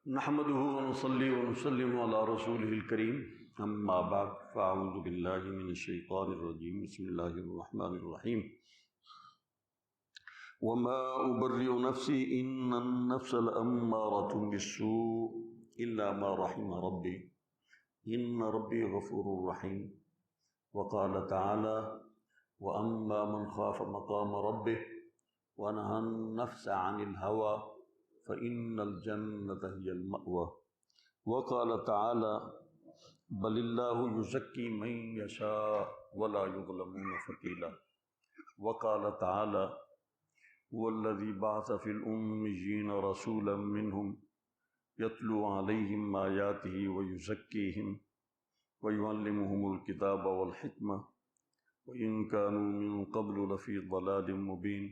نحمده ونصلي ونسلم على رسوله الكريم اما بعد فاعوذ بالله من الشيطان الرجيم بسم الله الرحمن الرحيم وما أبرئ نفسي إن النفس لأمارة بالسوء إلا ما رحم ربي إن ربي غفور رحيم وقال تعالى وأما من خاف مقام ربه ونهى النفس عن الهوى فإن الجنة هي المأوى وقال تعالى بل الله يزكي من يشاء ولا يظلمون فتيلا وقال تعالى هو الذي بعث في الأميين رسولا منهم يتلو عليهم آياته ويزكيهم ويعلمهم الكتاب والحكمة وإن كانوا من قبل لفي ضلال مبين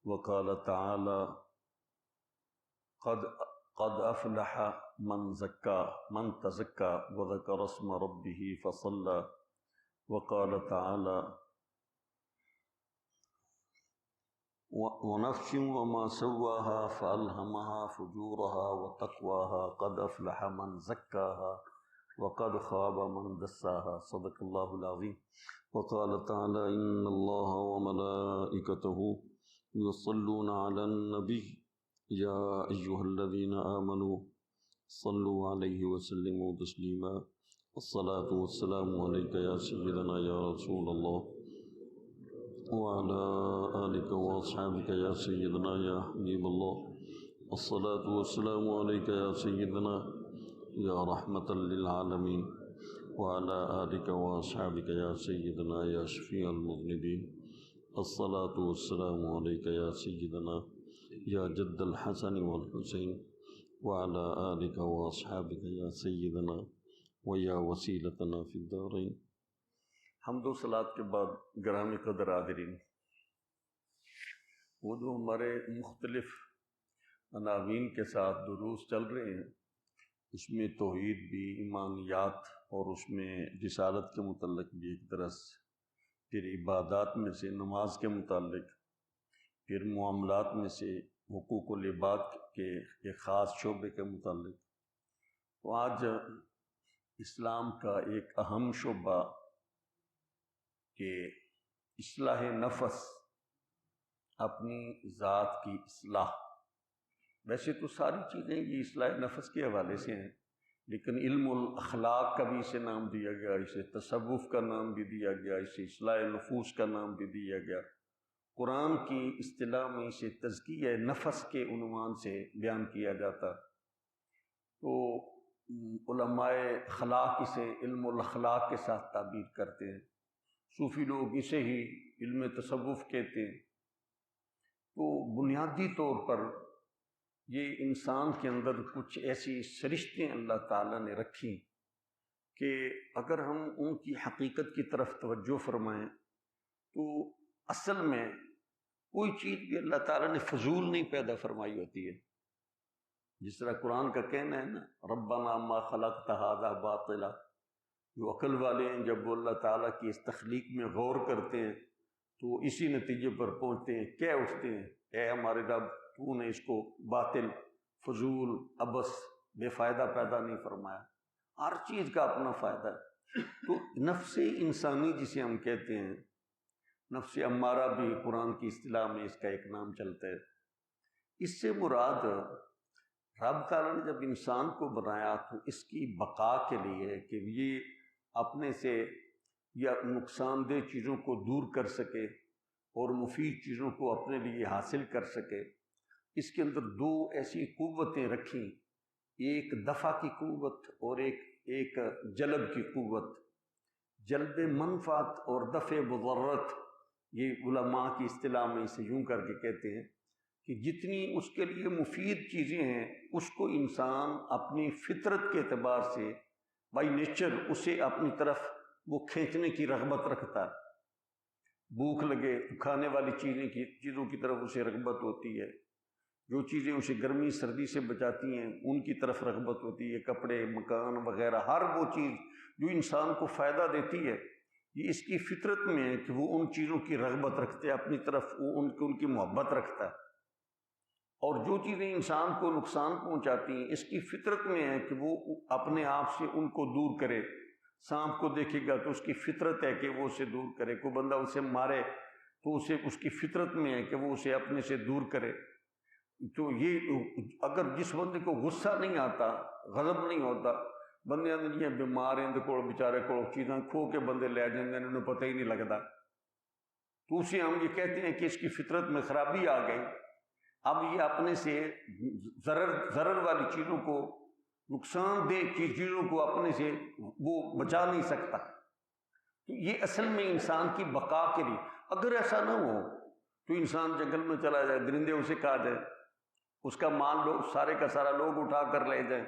وقال تعالى قد أفلح من تزكى وذكر اسم ربه فصلى وقال تعالى ونفس وما سواها فألهمها فجورها وتقواها قد أفلح من زكاها وقد خاب من دساها صدق الله العظيم وقال تعالى إن الله وملائكته يصلون على النبي يا أيها الذين آمنوا صلوا عليه وسلموا تسليما الصلاة والسلام عليك يا سيدنا يا رسول الله وعلى آلك وأصحابك يا سيدنا يا حبيب الله الصلاة والسلام عليك يا سيدنا يا رحمة للعالمين وعلى آلك وأصحابك يا سيدنا يا شفيع المذنبين الصلاة والسلام عليك يا سيدنا یا جد الحسن والحسین وعلى آلک واصحابک یا سیدنا ویا وسیلتنا فی الدارین۔ حمد و صلات کے بعد گرامی قدر حاضرین، وہ جو ہمارے مختلف عناوین کے ساتھ دروس چل رہے ہیں، اس میں توحید بھی، ایمانیات، اور اس میں رسالت کے متعلق بھی ایک درس، پھر عبادات میں سے نماز کے متعلق، پھر معاملات میں سے حقوق العباد کے ایک خاص شعبے کے متعلق۔ تو آج اسلام کا ایک اہم شعبہ کہ اصلاح نفس، اپنی ذات کی اصلاح۔ ویسے تو ساری چیزیں یہ اصلاح نفس کے حوالے سے ہیں، لیکن علم الاخلاق کا بھی اسے نام دیا گیا، اسے تصوف کا نام بھی دیا گیا، اسے اصلاح نفوس کا نام بھی دیا گیا۔ قرآن کی اصطلاح میں اسے تزکیہ نفس کے عنوان سے بیان کیا جاتا۔ تو علماء اخلاق اسے علم الاخلاق کے ساتھ تعبیر کرتے ہیں، صوفی لوگ اسے ہی علم تصوف کہتے ہیں۔ تو بنیادی طور پر یہ انسان کے اندر کچھ ایسی سرشتیں اللہ تعالیٰ نے رکھی کہ اگر ہم ان کی حقیقت کی طرف توجہ فرمائیں تو اصل میں کوئی چیز بھی اللہ تعالیٰ نے فضول نہیں پیدا فرمائی ہوتی ہے۔ جس طرح قرآن کا کہنا ہے نا، ربنا ما خلقت ھذا باطلا، جو عقل والے ہیں جب وہ اللہ تعالیٰ کی اس تخلیق میں غور کرتے ہیں تو اسی نتیجے پر پہنچتے ہیں، کہہ اٹھتے ہیں اے ہمارے رب، تو نے اس کو باطل، فضول، عبث، بے فائدہ پیدا نہیں فرمایا۔ ہر چیز کا اپنا فائدہ ہے۔ تو نفس انسانی جسے ہم کہتے ہیں، نفس امارہ بھی قرآن کی اصطلاح میں اس کا ایک نام چلتا ہے۔ اس سے مراد رب تعالیٰ نے جب انسان کو بنایا تو اس کی بقا کے لیے کہ یہ اپنے سے یا نقصان دہ چیزوں کو دور کر سکے اور مفید چیزوں کو اپنے لیے حاصل کر سکے، اس کے اندر دو ایسی قوتیں رکھیں، ایک دفع کی قوت اور ایک جلب کی قوت۔ جلب منفعت اور دفع مضرت، یہ علماء کی اصطلاح میں اسے یوں کر کے کہتے ہیں کہ جتنی اس کے لیے مفید چیزیں ہیں اس کو انسان اپنی فطرت کے اعتبار سے بائی نیچر اسے اپنی طرف وہ کھینچنے کی رغبت رکھتا ہے۔ بھوک لگے تو کھانے والی چیزوں کی طرف اسے رغبت ہوتی ہے، جو چیزیں اسے گرمی سردی سے بچاتی ہیں ان کی طرف رغبت ہوتی ہے، کپڑے، مکان وغیرہ، ہر وہ چیز جو انسان کو فائدہ دیتی ہے، یہ اس کی فطرت میں ہے کہ وہ ان چیزوں کی رغبت رکھتے ہیں، اپنی طرف وہ ان کی محبت رکھتا ہے۔ اور جو چیزیں انسان کو نقصان پہنچاتی ہیں اس کی فطرت میں ہے کہ وہ اپنے آپ سے ان کو دور کرے. سانپ کو دیکھے گا تو اس کی فطرت ہے کہ وہ اسے دور کرے. کوئی بندہ اسے مارے تو اس کی فطرت میں ہے کہ وہ اسے اپنے سے دور کرے. تو یہ اگر جس بندے کو غصہ نہیں آتا، غضب نہیں ہوتا، بندے یہ بیمار ہیں کو بیچارے کو چیزاں کھو کے بندے لے جاتے ہیں، انہیں پتہ ہی نہیں لگتا، تو اسے ہم یہ کہتے ہیں کہ اس کی فطرت میں خرابی آ گئی. اب یہ اپنے سے ضرر والی چیزوں کو، نقصان دہ چیزوں کو اپنے سے وہ بچا نہیں سکتا. تو یہ اصل میں انسان کی بقا کے لیے، اگر ایسا نہ ہو تو انسان جنگل میں چلا جائے، درندے اسے کھا جائے، اس کا مال لوگ سارے کا سارا لوگ اٹھا کر لے جائیں،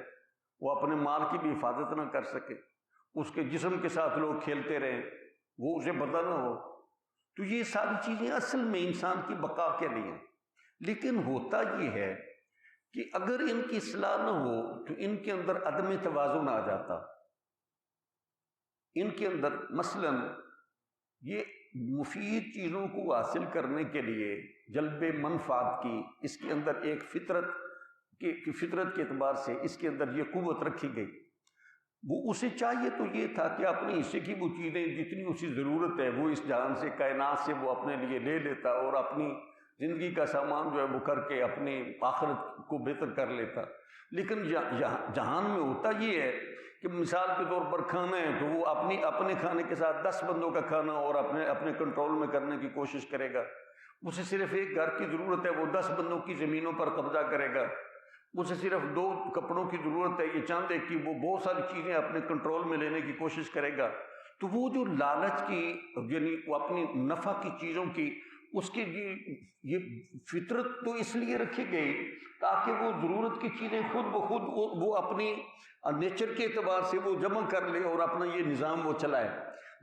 وہ اپنے مال کی بھی حفاظت نہ کر سکے، اس کے جسم کے ساتھ لوگ کھیلتے رہیں، وہ اسے پتہ نہ ہو. تو یہ ساری چیزیں اصل میں انسان کی بقا کے لیے ہیں. لیکن ہوتا یہ ہے کہ اگر ان کی اصلاح نہ ہو تو ان کے اندر عدم توازن آ جاتا. ان کے اندر مثلاً یہ مفید چیزوں کو حاصل کرنے کے لیے جلب منفعت کی، اس کے اندر ایک فطرت کے اعتبار سے اس کے اندر یہ قوت رکھی گئی. وہ اسے چاہیے تو یہ تھا کہ اپنے حصے کی وہ چیزیں جتنی اسی ضرورت ہے وہ اس جہان سے، کائنات سے وہ اپنے لیے لے لیتا اور اپنی زندگی کا سامان جو ہے وہ کر کے اپنے آخرت کو بہتر کر لیتا. لیکن جہان میں ہوتا یہ ہے کہ مثال کے طور پر کھانا ہے تو وہ اپنے کھانے کے ساتھ 10 بندوں کا کھانا اور اپنے کنٹرول میں کرنے کی کوشش کرے گا. اسے صرف ایک گھر کی ضرورت ہے، وہ 10 بندوں کی زمینوں پر قبضہ کرے گا. اسے صرف 2 کپڑوں کی ضرورت ہے، یہ چاند ہے کہ وہ بہت ساری چیزیں اپنے کنٹرول میں لینے کی کوشش کرے گا. تو وہ جو لالچ کی، یعنی وہ اپنی نفع کی چیزوں کی، اس کی یہ فطرت تو اس لیے رکھی گئی تاکہ وہ ضرورت کی چیزیں خود بخود وہ اپنی نیچر کے اعتبار سے وہ جمع کر لے اور اپنا یہ نظام وہ چلائے.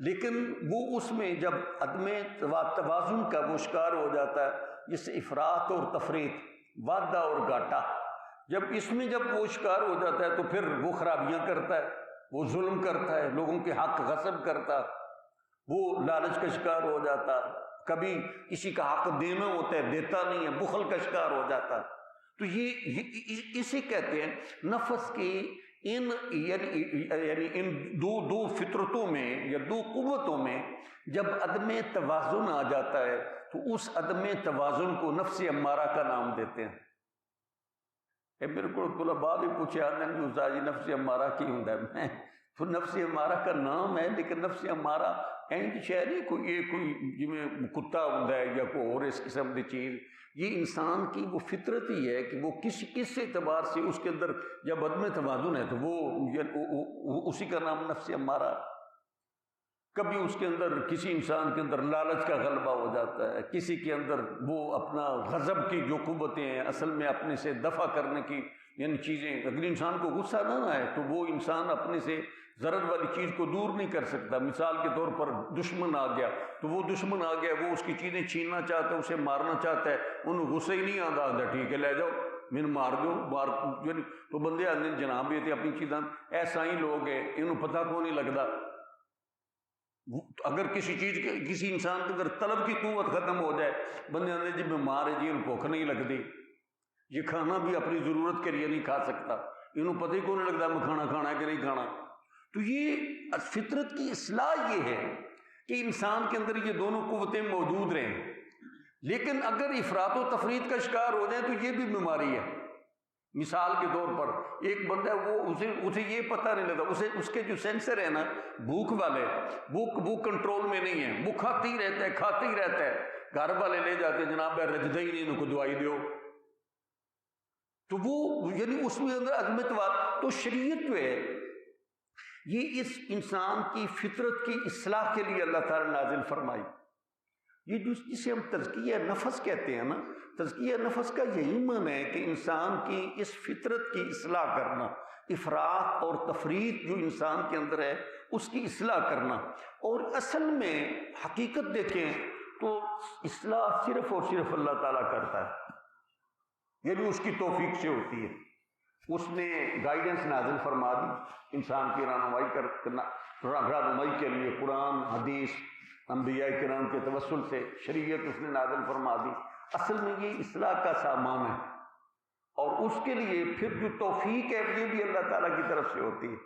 لیکن وہ اس میں جب عدم توازن کا وہ شکار ہو جاتا ہے، جس سے افراط اور تفریط، وعدہ اور گھاٹا، جب وہ شکار ہو جاتا ہے تو پھر وہ خرابیاں کرتا ہے، وہ ظلم کرتا ہے، لوگوں کے حق غصب کرتا، وہ لالچ کا شکار ہو جاتا، کبھی کسی کا حق دینا ہوتا ہے دیتا نہیں ہے، بخل کا شکار ہو جاتا. تو یہ اسے کہتے ہیں نفس کی یعنی ان دو فطرتوں میں یا 2 قوتوں میں جب عدم توازن آ جاتا ہے تو اس عدم توازن کو نفس امارہ کا نام دیتے ہیں. میرے کو طلباء بھی پوچھے آدھے جو استاد جی نفس امارہ کی ہوں میں تو نفس امارہ کا نام ہے، لیکن نفس امارہ اینج شہر نہیں کوئی جی کتا ہوں یا کوئی اور اس قسم کی چیز. یہ انسان کی وہ فطرت ہی ہے کہ وہ کس اعتبار سے اس کے اندر جب عدم توازن ہے تو وہ اسی کا نام نفس امارہ. کبھی اس کے اندر کسی انسان کے اندر لالچ کا غلبہ ہو جاتا ہے، کسی کے اندر وہ اپنا غضب کی جو قوتیں ہیں اصل میں اپنے سے دفع کرنے کی یعنی چیزیں، اگر انسان کو غصہ نہ آئے تو وہ انسان اپنے سے ضرر والی چیز کو دور نہیں کر سکتا. مثال کے طور پر دشمن آ گیا تو وہ دشمن آ گیا، وہ اس کی چیزیں چھیننا چاہتا ہے، اسے مارنا چاہتا ہے، انہیں غصہ ہی نہیں آتا، ٹھیک ہے لے جاؤ میں مار دو یعنی تو بندے آدھے جناب یہ تھے اپنی چیزاں. ایسا ہی لوگ ہیں، انہوں پتہ کو نہیں لگتا. اگر کسی انسان کے اندر طلب کی قوت ختم ہو جائے، بندے آدھے جی بیمار ہے جی انہیں بھوک نہیں لگتی، یہ کھانا بھی اپنی ضرورت کے لیے نہیں کھا سکتا، انہوں پتہ ہی کو نہیں لگتا میں کھانا ہے کہ نہیں کھانا. تو یہ فطرت کی اصلاح یہ ہے کہ انسان کے اندر یہ دونوں قوتیں موجود رہیں. لیکن اگر افراط و تفریط کا شکار ہو جائے تو یہ بھی بیماری ہے. مثال کے طور پر ایک بندہ اسے یہ پتہ نہیں لگتا، اس کے جو سینسر ہیں نا بھوک والے وہ کنٹرول میں نہیں ہیں، وہ کھاتے ہی رہتا ہے. گھر والے لے جاتے ہیں جناب رجدہ ہی نہیں، ان کو دوائی دیو، تو وہ یعنی اس میں اندر عظمت واد. تو شریعت جو ہے یہ اس انسان کی فطرت کی اصلاح کے لیے اللہ تعالی نازل فرمائی. یہ جسے ہم تزکیہ نفس کہتے ہیں نا، تزکیہ نفس کا یہی معنی ہے کہ انسان کی اس فطرت کی اصلاح کرنا، افراط اور تفریط جو انسان کے اندر ہے اس کی اصلاح کرنا. اور اصل میں حقیقت دیکھیں تو اصلاح صرف اور صرف اللہ تعالیٰ کرتا ہے، یعنی اس کی توفیق سے ہوتی ہے. اس نے گائیڈنس نازل فرما دی انسان کی رہنمائی کے لیے، قرآن حدیث انبیاء کرام کے توسل سے شریعت اس نے نازل فرما دی. اصل میں یہ اصلاح کا سامان ہے. اور اس کے لیے پھر جو توفیق ہے یہ بھی اللہ تعالیٰ کی طرف سے ہوتی ہے.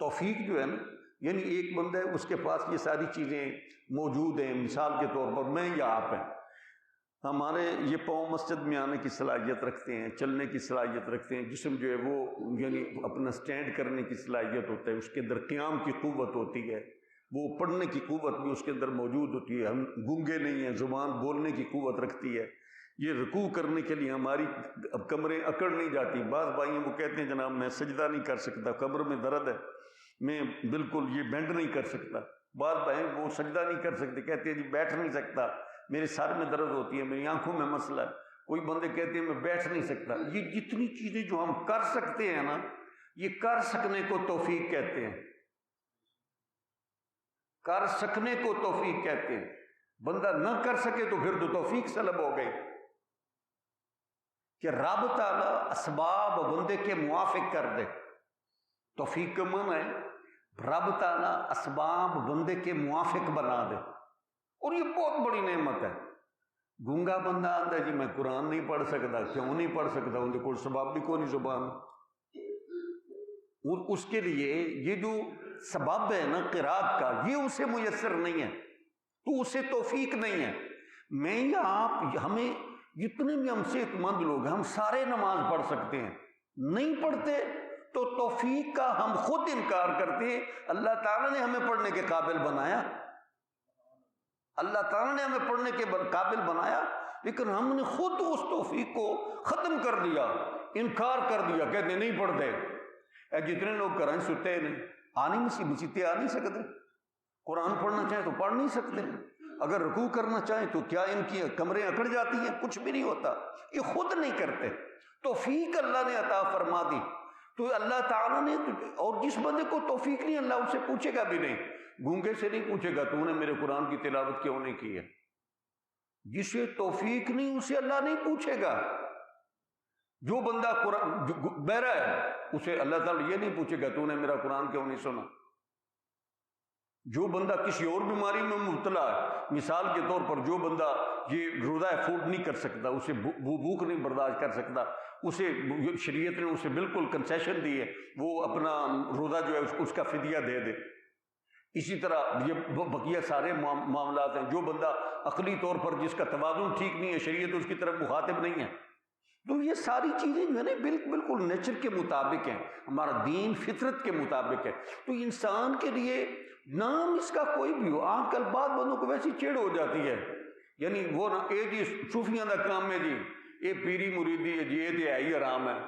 توفیق جو ہے نا، یعنی ایک بندہ ہے اس کے پاس یہ ساری چیزیں موجود ہیں، مثال کے طور پر میں یا آپ ہیں، ہمارے یہ پاؤں مسجد میں آنے کی صلاحیت رکھتے ہیں، چلنے کی صلاحیت رکھتے ہیں، جسم جو ہے وہ یعنی اپنا سٹینڈ کرنے کی صلاحیت ہوتا ہے، اس کے اندر قیام کی قوت ہوتی ہے، وہ پڑھنے کی قوت بھی اس کے اندر موجود ہوتی ہے، ہم گونگے نہیں ہیں، زبان بولنے کی قوت رکھتی ہے. یہ رکوع کرنے کے لیے ہماری اب کمریں اکڑ نہیں جاتی. بعض بھائی وہ کہتے ہیں جناب میں سجدہ نہیں کر سکتا، کمر میں درد ہے، میں بالکل یہ بینڈ نہیں کر سکتا. بعض بھائی وہ سجدہ نہیں کر سکتے، کہتے ہیں جی بیٹھ نہیں سکتا، میرے سر میں درد ہوتی ہے، میری آنکھوں میں مسئلہ ہے. کوئی بندے کہتے ہیں میں بیٹھ نہیں سکتا. یہ جتنی چیزیں جو ہم کر سکتے ہیں نا، یہ کر سکنے کو توفیق کہتے ہیں. کر سکنے کو توفیق کہتے ہیں. بندہ نہ کر سکے تو پھر تو توفیق سلب ہو گئی. کہ رب تعالیٰ اسباب بندے کے موافق کر دے. توفیق کا معنی ہے رب تعالیٰ اسباب بندے کے موافق بنا دے، اور یہ بہت بڑی نعمت ہے. گونگا بندہ آتا ہے جی میں قرآن نہیں پڑھ سکتا. کیوں نہیں پڑھ سکتا؟ ان کے کوئی سبب بھی کوئی نہیں زبان. اور اس کے لیے یہ جو سبب ہے نا قرات کا، یہ اسے میسر نہیں ہے، تو اسے توفیق نہیں ہے. میں یا آپ، ہمیں جتنے بھی ہم صحت مند لوگ ہیں، ہم سارے نماز پڑھ سکتے ہیں، نہیں پڑھتے تو توفیق کا ہم خود انکار کرتے ہیں. اللہ تعالیٰ نے ہمیں پڑھنے کے قابل بنایا، اللہ تعالیٰ نے ہمیں پڑھنے کے قابل بنایا، لیکن ہم نے خود اس توفیق کو ختم کر دیا، انکار کر دیا، کہتے نہیں پڑھتے. جتنے لوگ کرائیں سوتے نہیں، مسیطے آ نہیں سکتے، قرآن پڑھنا چاہیں تو پڑھ نہیں سکتے، اگر رکوع کرنا چاہیں تو کیا ان کی کمریں اکڑ جاتی ہیں؟ کچھ بھی نہیں ہوتا، یہ خود نہیں کرتے. توفیق اللہ نے عطا فرما دی. تو اللہ تعالیٰ نے، اور جس بندے کو توفیق نہیں اللہ اس سے پوچھے گا بھی نہیں. گونگے سے نہیں پوچھے گا تو نے میرے قرآن کی تلاوت کیوں نہیں کی ہے. جسے توفیق نہیں اسے اللہ نہیں پوچھے گا. جو بندہ قرآن بہرا ہے اسے اللہ تعالیٰ یہ نہیں پوچھے گا تو نے میرا قرآن کیوں نہیں سنا. جو بندہ کسی اور بیماری میں مبتلا ہے، مثال کے طور پر جو بندہ یہ روزہ افورڈ نہیں کر سکتا، اسے بھوک نہیں برداشت کر سکتا، اسے شریعت نے اسے بالکل کنسیشن دی ہے وہ اپنا روزہ جو ہے اس کا فدیہ دے دے. اسی طرح یہ بقیہ سارے معاملات ہیں. جو بندہ عقلی طور پر جس کا توازن ٹھیک نہیں ہے، شریعت اس کی طرف مخاطب نہیں ہے. تو یہ ساری چیزیں جو ہے نا بالکل نیچر کے مطابق ہیں، ہمارا دین فطرت کے مطابق ہے. تو انسان کے لیے نام اس کا کوئی بھی ہو، آج کل بعض بندوں کو ویسی چڑ ہو جاتی ہے، یعنی وہ نا اے جی صوفیاں دا کام ہے جی، اے پیری مریدی ہے جی، یہ تو ہے ہی حرام ہے.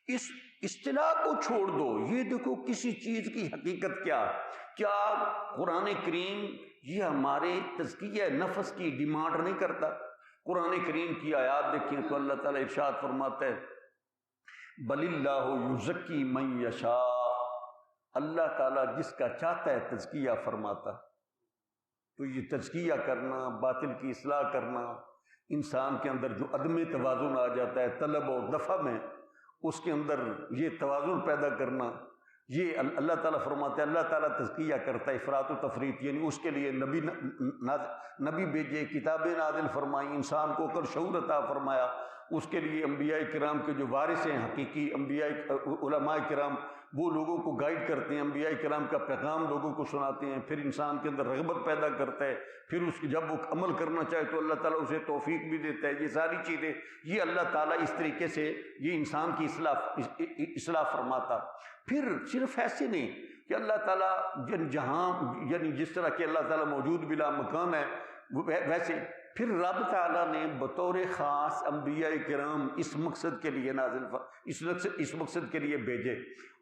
اس اصطلاح کو چھوڑ دو. یہ دیکھو کسی چیز کی حقیقت کیا قرآن کریم یہ ہمارے تزکیہ نفس کی ڈیمانڈ نہیں کرتا. قرآن کریم کی آیات دیکھیں تو اللہ تعالیٰ ارشاد فرماتا ہے بل اللہ یزکی من یشاء، اللہ تعالیٰ جس کا چاہتا ہے تزکیہ فرماتا. تو یہ تزکیہ کرنا، باطل کی اصلاح کرنا، انسان کے اندر جو عدم توازن آ جاتا ہے طلب اور دفع میں، اس کے اندر یہ توازن پیدا کرنا، یہ اللہ تعالیٰ فرماتا ہے اللہ تعالیٰ تزکیہ کرتا ہے افراط و تفریط. یعنی اس کے لیے نبی بھیجے، کتابیں نازل فرمائی، انسان کو کر شعور عطا فرمایا. اس کے لیے انبیاء کرام کے جو وارث ہیں حقیقی انبیاء علماء کرام، وہ لوگوں کو گائیڈ کرتے ہیں، انبیاء کرام کا پیغام لوگوں کو سناتے ہیں. پھر انسان کے اندر رغبت پیدا کرتا ہے، پھر اس جب وہ عمل کرنا چاہے تو اللہ تعالیٰ اسے توفیق بھی دیتا ہے. یہ ساری چیزیں یہ اللہ تعالیٰ اس طریقے سے یہ انسان کی اصلاح فرماتا. پھر صرف ایسے نہیں کہ اللہ تعالیٰ جہاں یعنی جس طرح کہ اللہ تعالیٰ موجود بلا مکان ہے ویسے پھر رب تعالیٰ نے بطور خاص انبیاء کرام اس مقصد کے لیے اس مقصد کے لیے بھیجے.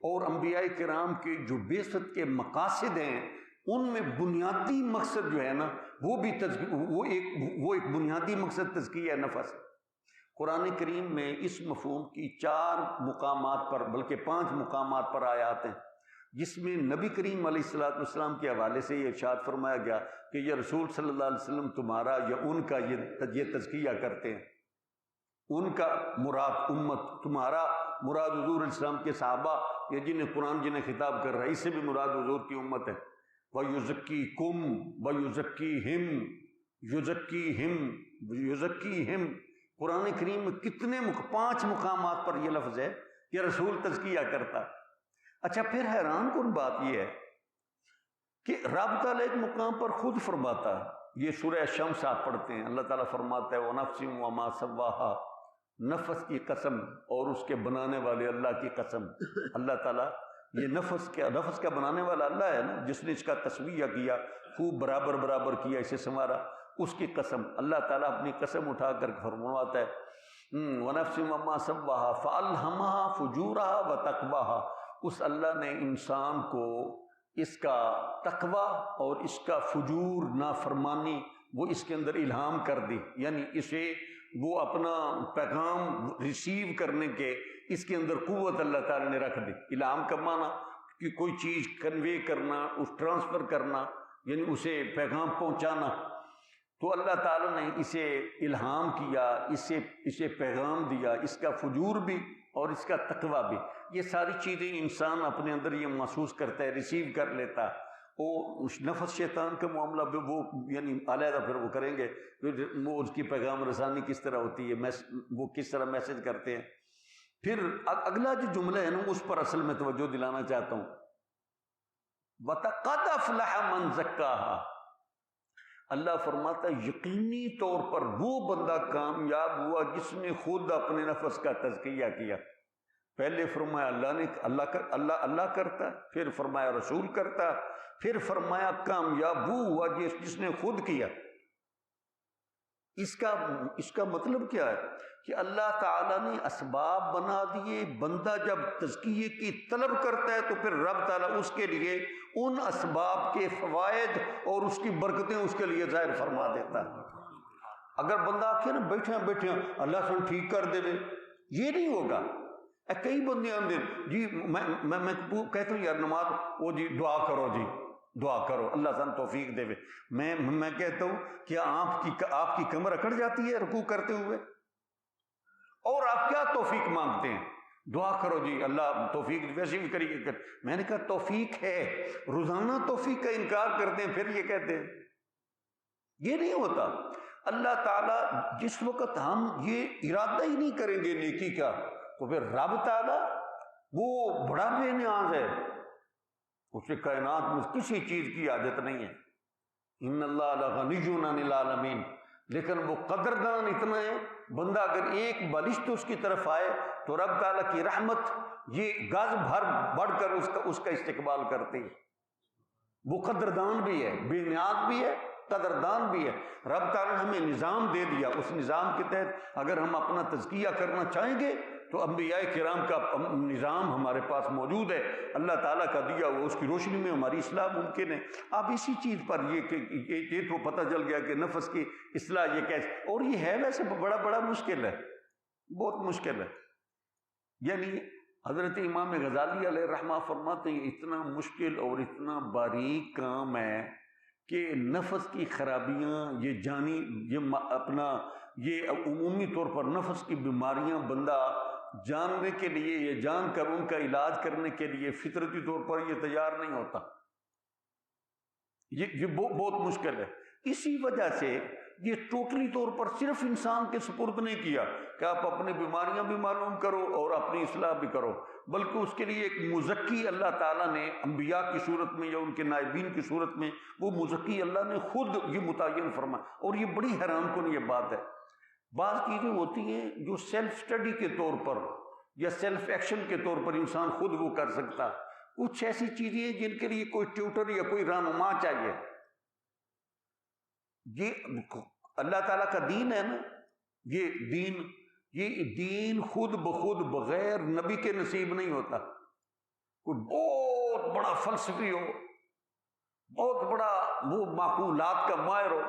اور انبیاء کرام کے جو بعثت کے مقاصد ہیں ان میں بنیادی مقصد جو ہے نا وہ ایک بنیادی مقصد تزکیہ نفس. قرآن کریم میں اس مفہوم کی 4 مقامات پر بلکہ 5 مقامات پر آیات ہیں جس میں نبی کریم علیہ السلام کے حوالے سے یہ ارشاد فرمایا گیا کہ یہ رسول صلی اللہ علیہ وسلم تمہارا یا ان کا یہ تزکیہ کرتے ہیں. ان کا مراد امت، تمہارا مراد حضور علیہ السلام کے صحابہ یا جنہیں قرآن جنہیں خطاب کر رہا ہے، اس سے بھی مراد حضور کی امت ہے. وَيُزَكِّيكُمْ وَيُزَكِّيهِمْ يُزَكِّيهِمْ قرآن کریم میں کتنے 5 مقامات پر یہ لفظ ہے کہ رسول تزکیہ کرتا. اچھا پھر حیران کن بات یہ ہے کہ رب تعالیٰ ایک مقام پر خود فرماتا ہے, یہ سورہ شمس آپ پڑھتے ہیں, اللہ تعالیٰ فرماتا ہے وَنَفْسٍ وَمَا سَوَّاهَا, نفس کی قسم اور اس کے بنانے والے اللہ کی قسم. اللہ تعالیٰ یہ نفس کا بنانے والا اللہ ہے نا, جس نے اس کا تسویہ کیا, خوب برابر برابر کیا, اسے سنوارا, اس کی قسم. اللہ تعالیٰ اپنی قسم اٹھا کر فرماتا ہے وَنَفْسٍ وَمَا سَوَّاهَا فَأَلْهَمَهَا فُجُورَهَا وَتَقْوَاهَا. اس اللہ نے انسان کو اس کا تقوی اور اس کا فجور نافرمانی وہ اس کے اندر الہام کر دی, یعنی اسے وہ اپنا پیغام ریسیو کرنے کے اس کے اندر قوت اللہ تعالیٰ نے رکھ دی. الہام کا معنی کہ کوئی چیز کنوے کرنا, اس ٹرانسفر کرنا, یعنی اسے پیغام پہنچانا. تو اللہ تعالیٰ نے اسے الہام کیا, اسے پیغام دیا, اس کا فجور بھی اور اس کا تقوی بھی. یہ ساری چیزیں انسان اپنے اندر یہ محسوس کرتا ہے, ریسیو کر لیتا. وہ نفس شیطان کا معاملہ بھی وہ یعنی علیحدہ پھر وہ کریں گے, پھر وہ اس کی پیغام رسانی کس طرح ہوتی ہے, وہ کس طرح میسج کرتے ہیں. پھر اگلا جو جملہ ہے نا اس پر اصل میں توجہ دلانا چاہتا ہوں. وَقَدْ أَفْلَحَ مَنْ زَكَّاهَا. اللہ فرماتا ہے یقینی طور پر وہ بندہ کامیاب ہوا جس نے خود اپنے نفس کا تزکیہ کیا. پہلے فرمایا اللہ کرتا, پھر فرمایا رسول کرتا, پھر فرمایا کامیاب وہ ہوا جس نے خود کیا. اس کا مطلب کیا ہے کہ اللہ تعالیٰ نے اسباب بنا دیے. بندہ جب تزکیے کی طلب کرتا ہے تو پھر رب تعالیٰ اس کے لیے ان اسباب کے فوائد اور اس کی برکتیں اس کے لیے ظاہر فرما دیتا ہے. اگر بندہ آخر نا بیٹھے اللہ سے ٹھیک کر دے, یہ نہیں ہوگا. کئی بندے آتے جی میں کہتا ہوں یار نماز وہ جی دعا کرو, جی دعا کرو اللہ تعالیٰ توفیق دے. میں کہتا ہوں کیا آپ کی کمر اکڑ جاتی ہے رکوع کرتے ہوئے, اور آپ کیا توفیق مانگتے ہیں؟ دعا کرو جی اللہ توفیق, ویسے بھی کریے. میں نے کہا توفیق ہے, روزانہ توفیق کا انکار کرتے ہیں پھر یہ کہتے ہیں. یہ نہیں ہوتا. اللہ تعالیٰ جس وقت ہم یہ ارادہ ہی نہیں کریں گے نیکی کا تو پھر رب تعالیٰ وہ بڑا بے نیاز ہے, اسے کائنات میں کسی چیز کی عادت نہیں ہے. ان اللہ لغنی عن العالمین. لیکن وہ قدردان اتنا ہے, بندہ اگر ایک بالشت اس کی طرف آئے تو رب تعالیٰ کی رحمت یہ گز بڑھ کر اس کا استقبال کرتی ہے. وہ قدردان بھی ہے, بے نیاز بھی ہے, قدردان بھی ہے. رب تعالیٰ نے ہمیں نظام دے دیا, اس نظام کے تحت اگر ہم اپنا تزکیہ کرنا چاہیں گے تو انبیاء کرام کا نظام ہمارے پاس موجود ہے, اللہ تعالیٰ کا دیا ہوا, اس کی روشنی میں ہماری اصلاح ممکن ہے. اب اسی چیز پر یہ تو پتہ چل گیا کہ نفس کی اصلاح یہ کیسے, اور یہ ہے ویسے بڑا مشکل ہے, بہت مشکل ہے. یعنی حضرت امام غزالی علیہ رحمہ فرماتے ہیں اتنا مشکل اور اتنا باریک کام ہے کہ نفس کی خرابیاں یہ جانی یہ عمومی طور پر نفس کی بیماریاں بندہ جاننے کے لیے یا جان کر ان کا علاج کرنے کے لیے فطرتی طور پر یہ تیار نہیں ہوتا. یہ بہت مشکل ہے. اسی وجہ سے یہ ٹوٹلی طور پر صرف انسان کے سپرد نہیں کیا کہ آپ اپنی بیماریاں بھی معلوم کرو اور اپنی اصلاح بھی کرو, بلکہ اس کے لیے ایک مزکی اللہ تعالیٰ نے انبیاء کی صورت میں یا ان کے نائبین کی صورت میں وہ مزکی اللہ نے خود یہ متعین فرمایا. اور یہ بڑی حیران کن یہ بات ہے. بعض چیزیں ہوتی ہیں جو سیلف اسٹڈی کے طور پر یا سیلف ایکشن کے طور پر انسان خود وہ کر سکتا. کچھ ایسی چیزیں ہیں جن کے لیے کوئی ٹیوٹر یا کوئی رہنما چاہیے. یہ اللہ تعالیٰ کا دین ہے نا, یہ دین خود بخود بغیر نبی کے نصیب نہیں ہوتا. کوئی بہت بڑا فلسفی ہو, بہت بڑا وہ معقولات کا ماہر ہو,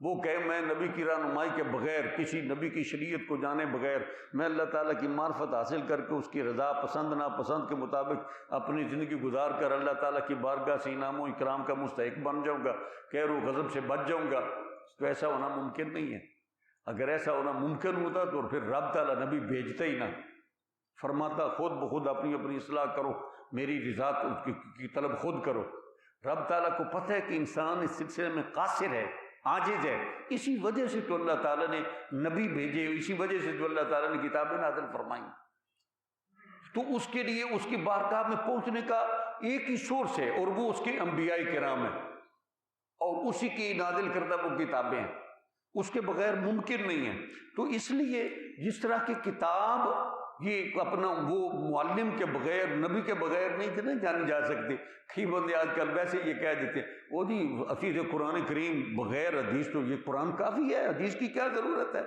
وہ کہے میں نبی کی رہنمائی کے بغیر, کسی نبی کی شریعت کو جانے بغیر میں اللہ تعالیٰ کی معرفت حاصل کر کے اس کی رضا پسند ناپسند کے مطابق اپنی زندگی گزار کر اللہ تعالیٰ کی بارگاہ سے انعام و اکرام کا مستحق بن جاؤں گا, قہر و غضب سے بچ جاؤں گا, تو ایسا ہونا ممکن نہیں ہے. اگر ایسا ہونا ممکن ہوتا تو پھر رب تعالیٰ نبی بھیجتا ہی نہ, فرماتا خود بخود اپنی اصلاح کرو, میری رضا کی طلب خود کرو. رب تعالیٰ کو پتہ ہے کہ انسان اس سلسلے میں قاصر ہے, عاجز ہے. اسی وجہ سے تو اللہ تعالیٰ نے نبی بھیجے، اسی وجہ سے تو اللہ تعالیٰ نے کتابیں نازل فرمائیں. تو اس کے لیے اس کی بارگاہ میں پہنچنے کا ایک ہی سورس ہے، اور وہ اس کے انبیاء کرام ہیں، اور اسی کی نازل کردہ وہ کتابیں ہیں. اس کے بغیر ممکن نہیں ہے. تو اس لیے جس طرح کی کتاب یہ اپنا وہ معلم کے بغیر، نبی کے بغیر نہیں جانی جا سکتی. کئی بندے آج کل ویسے یہ کہہ دیتے ہیں وہ جی حفیظ قرآن کریم بغیر حدیث، تو یہ قرآن کافی ہے، حدیث کی کیا ضرورت ہے؟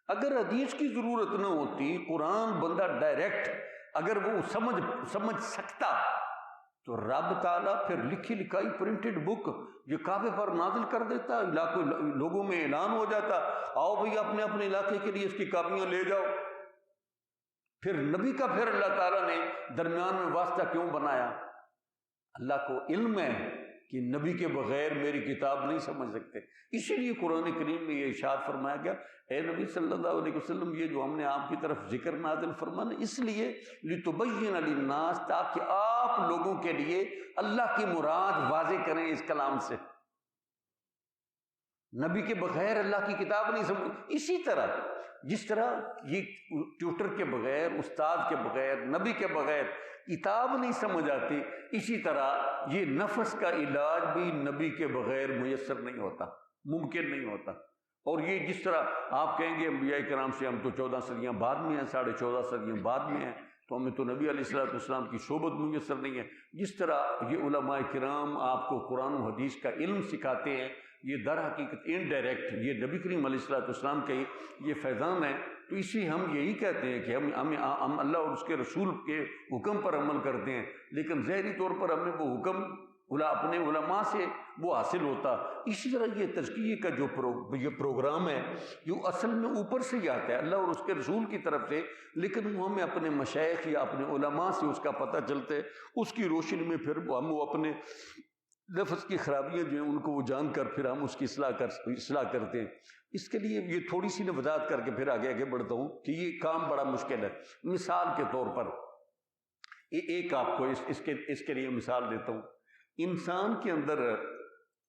اگر حدیث کی ضرورت نہ ہوتی، قرآن بندہ ڈائریکٹ اگر وہ سمجھ سکتا، تو رب تعالیٰ پھر لکھی لکھائی پرنٹڈ بک یہ کعبے پر نازل کر دیتا، علاقوں لوگوں میں اعلان ہو جاتا، آؤ بھئی اپنے اپنے علاقے کے لیے اس کی کاپیاں لے جاؤ. پھر نبی کا پھر اللہ تعالیٰ نے درمیان میں واسطہ کیوں بنایا؟ اللہ کو علم ہے کہ نبی کے بغیر میری کتاب نہیں سمجھ سکتے. اسی لیے قرآن کریم میں یہ ارشاد فرمایا گیا، اے نبی صلی اللہ علیہ وسلم یہ جو ہم نے آپ کی طرف ذکر نازل فرمانا اس لیے لتبین للناس، تاکہ آپ لوگوں کے لیے اللہ کی مراد واضح کریں اس کلام سے. نبی کے بغیر اللہ کی کتاب نہیں سمجھ. اسی طرح جس طرح یہ ٹیوٹر کے بغیر، استاد کے بغیر، نبی کے بغیر کتاب نہیں سمجھ آتی، اسی طرح یہ نفس کا علاج بھی نبی کے بغیر میسر نہیں ہوتا، ممکن نہیں ہوتا. اور یہ جس طرح آپ کہیں گے انبیاء کرام سے ہم تو 14 صدیاں بعد میں ہیں، 14.5 صدیاں بعد میں ہیں، تو ہمیں تو نبی علیہ السلام کی صحبت میسر نہیں ہے. جس طرح یہ علماء کرام آپ کو قرآن و حدیث کا علم سکھاتے ہیں، یہ در حقیقت انڈائریکٹ یہ نبی کریم علیہ السلام کا یہ فیضان ہے. تو اسی ہم یہی کہتے ہیں کہ ہم اللہ اور اس کے رسول کے حکم پر عمل کرتے ہیں، لیکن ظاہری طور پر ہمیں وہ حکم اپنے علماء سے وہ حاصل ہوتا. اسی طرح یہ تزکیے کا جو یہ پروگرام ہے یہ اصل میں اوپر سے ہی آتا ہے، اللہ اور اس کے رسول کی طرف سے، لیکن وہ ہمیں اپنے مشائخ یا اپنے علماء سے اس کا پتہ چلتا ہے. اس کی روشنی میں پھر ہم وہ اپنے لفظ کی خرابیاں جو ہیں ان کو وہ جان کر پھر ہم اس کی اصلاح کرتے ہیں. اس کے لیے یہ تھوڑی سی وضاحت کر کے پھر آگے بڑھتا ہوں کہ یہ کام بڑا مشکل ہے. مثال کے طور پر ایک آپ کو اس کے لیے مثال دیتا ہوں. انسان کے اندر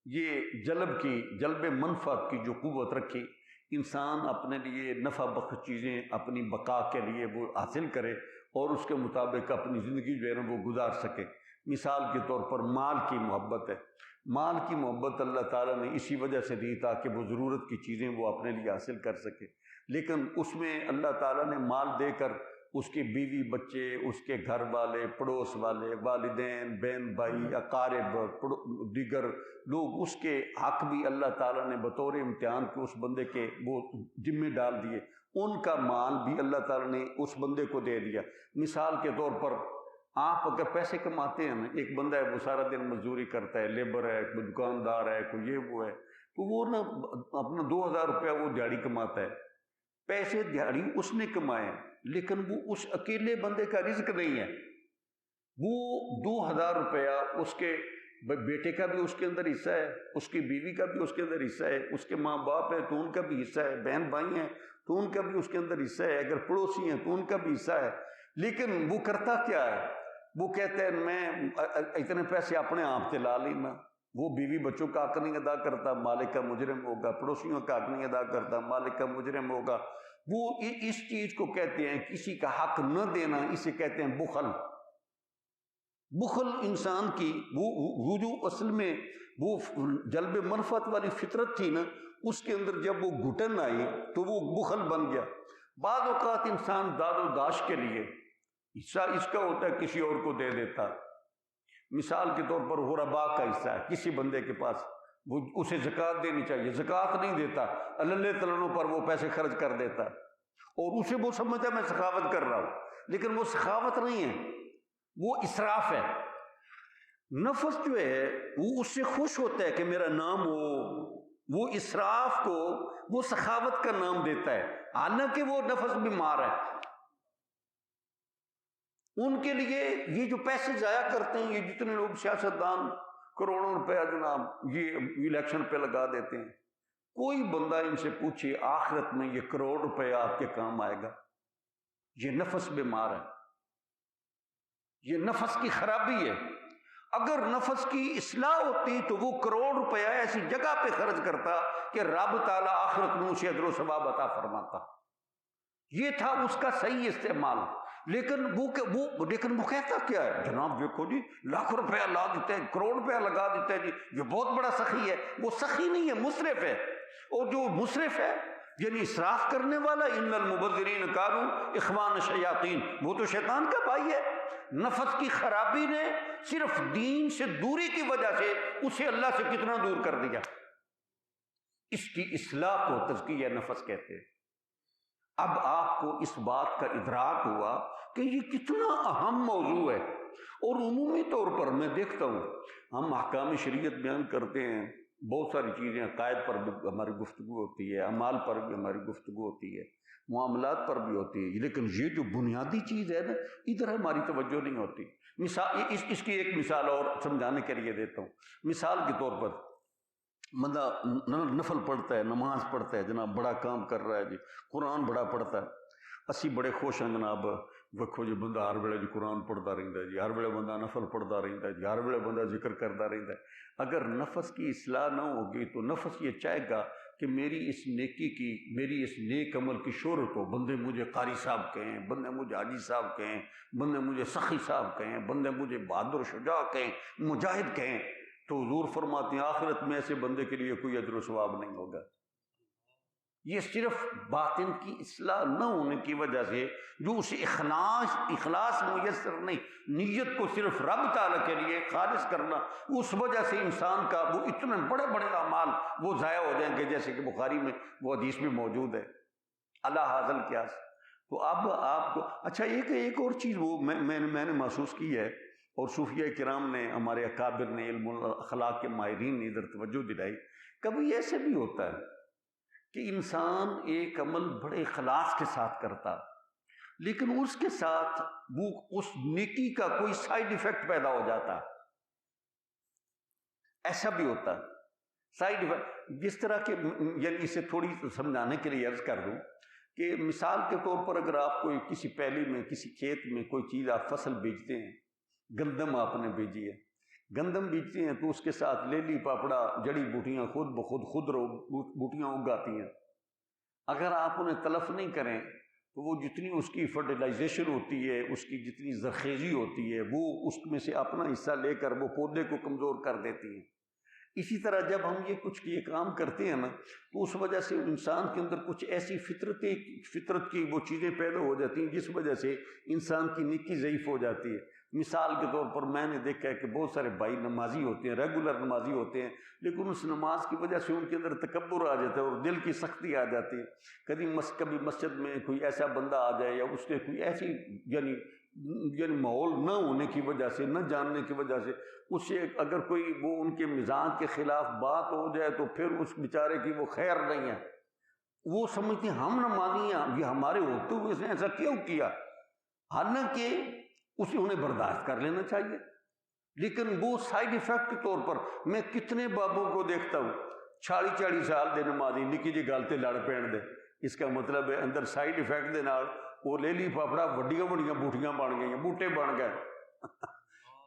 یہ جلب منفعت کی جو قوت رکھی، انسان اپنے لیے نفع بخش چیزیں اپنی بقا کے لیے وہ حاصل کرے اور اس کے مطابق اپنی زندگی جو ہے نا وہ گزار سکے. مثال کے طور پر مال کی محبت ہے. مال کی محبت اللہ تعالیٰ نے اسی وجہ سے دی تاکہ وہ ضرورت کی چیزیں وہ اپنے لیے حاصل کر سکے. لیکن اس میں اللہ تعالیٰ نے مال دے کر اس کے بیوی بچے، اس کے گھر والے، پڑوس والے، والدین، بہن بھائی، اقارب، دیگر لوگ، اس کے حق بھی اللہ تعالیٰ نے بطور امتحان کے اس بندے کے وہ ذمے ڈال دیے. ان کا مال بھی اللہ تعالیٰ نے اس بندے کو دے دیا. مثال کے طور پر آپ اگر پیسے کماتے ہیں نا، ایک بندہ ہے وہ سارا دن مزدوری کرتا ہے، لیبر ہے، کوئی دکاندار ہے، کوئی یہ وہ ہے، تو وہ نا اپنا 2000 روپیہ وہ دیہڑی کماتا ہے. پیسے دیہڑی اس نے کمائے، لیکن وہ اس اکیلے بندے کا رزق نہیں ہے. وہ 2000 روپیہ اس کے بیٹے کا بھی اس کے اندر حصہ ہے، اس کی بیوی کا بھی اس کے اندر حصہ ہے، اس کے ماں باپ ہیں تو ان کا بھی حصہ ہے، بہن بھائی ہیں تو ان کا بھی اس کے اندر حصہ ہے، اگر پڑوسی ہیں تو ان کا بھی حصہ ہے. لیکن وہ کرتا کیا ہے؟ وہ کہتے ہیں میں اتنے پیسے اپنے آپ سے لا لینا. وہ بیوی بچوں کا حق نہیں ادا کرتا، مالک کا مجرم ہوگا. پڑوسیوں کا حق نہیں ادا کرتا، مالک کا مجرم ہوگا. وہ اس چیز کو کہتے ہیں کسی کا حق نہ دینا، اسے کہتے ہیں بخل. بخل انسان کی وہ جو اصل میں وہ جلب منفعت والی فطرت تھی نا، اس کے اندر جب وہ گھٹن آئی تو وہ بخل بن گیا. بعض اوقات انسان داد و داش کے لیے حصہ اس کا ہوتا ہے کسی اور کو دے دیتا. مثال کے طور پر غرباء کا حصہ ہے کسی بندے کے پاس، وہ اسے زکوٰۃ دینی چاہیے، زکوٰۃ نہیں دیتا، اللہ تعالیٰ پر وہ پیسے خرچ کر دیتا، اور اسے وہ سمجھتا ہے میں سخاوت کر رہا ہوں، لیکن وہ سخاوت نہیں ہے، وہ اسراف ہے. نفس جو ہے وہ اس سے خوش ہوتا ہے کہ میرا نام ہو، وہ اسراف کو وہ سخاوت کا نام دیتا ہے، حالانکہ وہ نفس بیمار ہے. ان کے لیے یہ جو پیسے ضائع کرتے ہیں، یہ جتنے لوگ سیاستدان کروڑوں روپیہ جناب یہ الیکشن پہ لگا دیتے ہیں، کوئی بندہ ان سے پوچھے آخرت میں یہ کروڑ روپیہ آپ کے کام آئے گا؟ یہ نفس بیمار ہے، یہ نفس کی خرابی ہے. اگر نفس کی اصلاح ہوتی تو وہ کروڑ روپیہ ایسی جگہ پہ خرچ کرتا کہ رب تعالیٰ آخرت میں اسے اجر و ثواب عطا فرماتا. یہ تھا اس کا صحیح استعمال. لیکن وہ کہتا کیا ہے؟ جناب دیکھو جی، لاکھ روپیہ لا دیتے ہیں، کروڑ روپیہ لگا دیتے ہیں جی، یہ بہت بڑا سخی ہے. وہ سخی نہیں ہے، مسرف ہے. اور جو مسرف ہے یعنی اسراف کرنے والا، ان المبذرین کانوا اخوان الشیاطین، وہ تو شیطان کا بھائی ہے. نفس کی خرابی نے صرف دین سے دوری کی وجہ سے اسے اللہ سے کتنا دور کر دیا. اس کی اصلاح کو تزکیہ نفس کہتے ہیں. اب آپ کو اس بات کا ادراک ہوا کہ یہ کتنا اہم موضوع ہے. اور عمومی طور پر میں دیکھتا ہوں ہم احکام شریعت بیان کرتے ہیں، بہت ساری چیزیں، عقائد پر بھی ہماری گفتگو ہوتی ہے، اعمال پر بھی ہماری گفتگو ہوتی ہے، معاملات پر بھی ہوتی ہے، لیکن یہ جو بنیادی چیز ہے نا، ادھر ہماری توجہ نہیں ہوتی. مثال اس کی ایک مثال اور سمجھانے کے لیے دیتا ہوں. مثال کے طور پر بندہ نفل پڑھتا ہے، نماز پڑھتا ہے، جناب بڑا کام کر رہا ہے جی، قرآن بڑا پڑھتا ہے، اسی بڑے خوش ہیں جناب. ویکھو جی بندہ ہر ویلے جی قرآن پڑھتا رہتا ہے جی، ہر ویلے بندہ نفل پڑھتا رہتا ہے جی، ہر ویلے بندہ ذکر کرتا رہتا ہے. اگر نفس کی اصلاح نہ ہوگی تو نفس یہ چاہے گا کہ میری اس نیکی کی، میری اس نیک عمل کی شہرت ہو، بندے مجھے قاری صاحب کہیں، بندے مجھے حاجی صاحب کہیں، بندے مجھے سخی صاحب کہیں، بندے مجھے بہادر شجاع کہیں، مجاہد کہیں. تو حضور فرماتے ہیں آخرت میں ایسے بندے کے لیے کوئی اجر و ثواب نہیں ہوگا. یہ صرف باطن کی اصلاح نہ ہونے کی وجہ سے، جو اسے اخلاص میسر نہیں، نیت کو صرف رب تعالیٰ کے لیے خالص کرنا، اس وجہ سے انسان کا وہ اتنے بڑے بڑے اعمال وہ ضائع ہو جائیں گے، جیسے کہ بخاری میں وہ حدیث میں موجود ہے اللہ حاصل کیا. تو اب آپ کو اچھا ایک اور چیز وہ میں نے محسوس کی ہے، اور صوفیہ کرام نے، ہمارے اکابر نے، علم اخلاق کے ماہرین نے ادھر توجہ دلائی. کبھی ایسے بھی ہوتا ہے کہ انسان ایک عمل بڑے اخلاص کے ساتھ کرتا، لیکن اس کے ساتھ وہ اس نیکی کا کوئی سائیڈ ایفیکٹ پیدا ہو جاتا. ایسا بھی ہوتا سائیڈ ایفیکٹ، جس طرح کہ یعنی اسے تھوڑی سمجھانے کے لیے عرض کر دوں کہ مثال کے طور پر اگر آپ کوئی کسی پیلی میں، کسی کھیت میں کوئی چیز آپ فصل بیچتے ہیں، گندم آپ نے بیچی ہے، گندم بیچتے ہیں تو اس کے ساتھ لیلی پاپڑا، جڑی بوٹیاں خود بخود بوٹیاں اگاتی ہیں. اگر آپ انہیں تلف نہیں کریں تو وہ جتنی اس کی فرٹیلائزیشن ہوتی ہے، اس کی جتنی زرخیزی ہوتی ہے، وہ اس میں سے اپنا حصہ لے کر وہ پودے کو کمزور کر دیتی ہیں. اسی طرح جب ہم یہ کام کرتے ہیں نا، تو اس وجہ سے انسان کے اندر کچھ ایسی فطرت کی وہ چیزیں پیدا ہو جاتی ہیں جس وجہ سے انسان کی نیکی ضعیف ہو جاتی ہے. مثال کے طور پر میں نے دیکھا ہے کہ بہت سارے بھائی نمازی ہوتے ہیں، ریگولر نمازی ہوتے ہیں، لیکن اس نماز کی وجہ سے ان کے اندر تکبر آ جاتا ہے اور دل کی سختی آ جاتی ہے. کبھی مسجد میں کوئی ایسا بندہ آ جائے، یا اس کے کوئی ایسی یعنی ماحول نہ ہونے کی وجہ سے، نہ جاننے کی وجہ سے، اس سے اگر کوئی وہ ان کے مزاج کے خلاف بات ہو جائے تو پھر اس بیچارے کی وہ خیر نہیں ہے. وہ سمجھتے ہیں ہم نمازی ہیں، یہ ہمارے ہوتے ہوئے اس نے ایسا کیوں کیا، حالانکہ اسے انہیں برداشت کر لینا چاہیے. لیکن وہ سائیڈ ایفیکٹ کے طور پر میں کتنے بابوں کو دیکھتا ہوں 40 سال دے نمازی، نکی جی گل تے لڑ پین دے، اس کا مطلب ہے اندر سائیڈ ایفیکٹ دے نال وہ لیلی پاپڑا وڈیاں بوٹیاں بن گئی، بوٹے بن گئے.